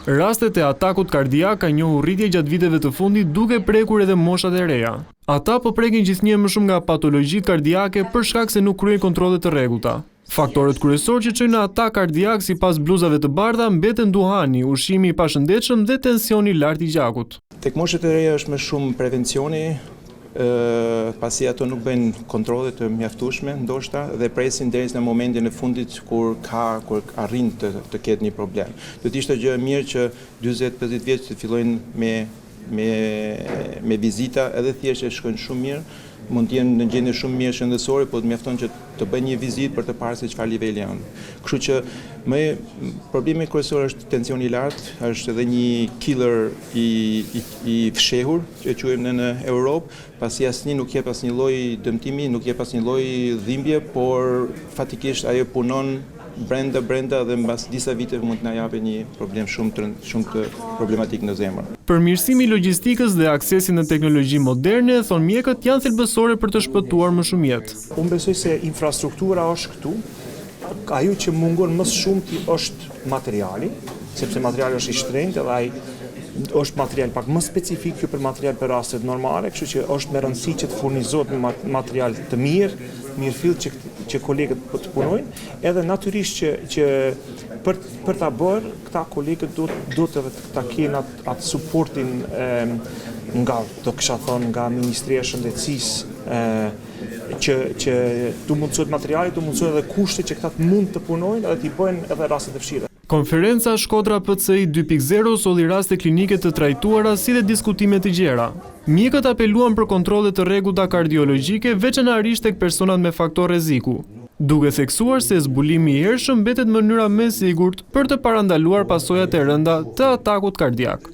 Rastet e atakut kardiak ka njohur rritje gjatë viteve të fundit duke prekur edhe moshat e reja. Ata po prekin gjithnjë më shumë nga patologjitë kardiake për shkak se nuk kryejnë kontrolle të rregullta. Faktorët kryesorë që çojnë në atak kardiak sipas bluzave të bardha mbeten duhani, ushqimi i pashëndetshëm dhe tensioni i lartë i gjakut. Tek moshat e reja është më shumë prevencioni, pasi ato nuk bëjnë kontrolle të mjaftueshme ndoshta dhe presin deri në momentin e fundit kur arrin të ketë një problem. Do të ishte gjë e mirë që 40-50 vjeç të fillojnë me vizita, edhe thjesht e shkojnë shumë mirë, mund të jenë në gjendje shumë mirë shëndetësore, po të mjafton që të bëjnë një vizitë për të parë se çfarë niveli janë. Kështu që problemi kryesor është tensioni i lartë, është edhe një killer i fshehur që e quajmë në Europë, pasi asnjë nuk jep asnjë lloj dëmtimi, nuk jep asnjë lloj dhimbje, por fatikisht ajo punon brenda dhe mbas disa vite mund të na japë një problem shumë të problematik në zemër. Përmirësimi i logjistikës dhe aksesi në teknologji moderne, thon mjekët, janë thelbësore për të shpëtuar më shumë jetë. Unë besoj se infrastruktura është këtu, ajo që mungon më shumë është materiali, sepse materiali është i shtrenjtë dhe ai është material pak më specifik që për material për rastet normale, kështu që është me rëndësi që të furnizohet me material të mirëfill që kolegët të punojnë, edhe natyrisht që për ta bërë këta kolegët do të ta kenë atë suportin nga, do kisha thënë, nga Ministria e Shëndetësisë, që të mundësohet materiali, të mundësohet edhe kushte që këta mund të punojnë edhe t'i bëjnë edhe rastet e vështira. Konferenca Shkodra PCI 2.0 solli raste klinike të trajtuara si dhe diskutime të gjera. Mjekët apeluan për kontrolle të rregullta kardiologjike, veçanërisht tek personat me faktor rreziku, duke theksuar se zbulimi i hershëm mbetet mënyra më e sigurt për të parandaluar pasojat e rënda të atakut kardiak.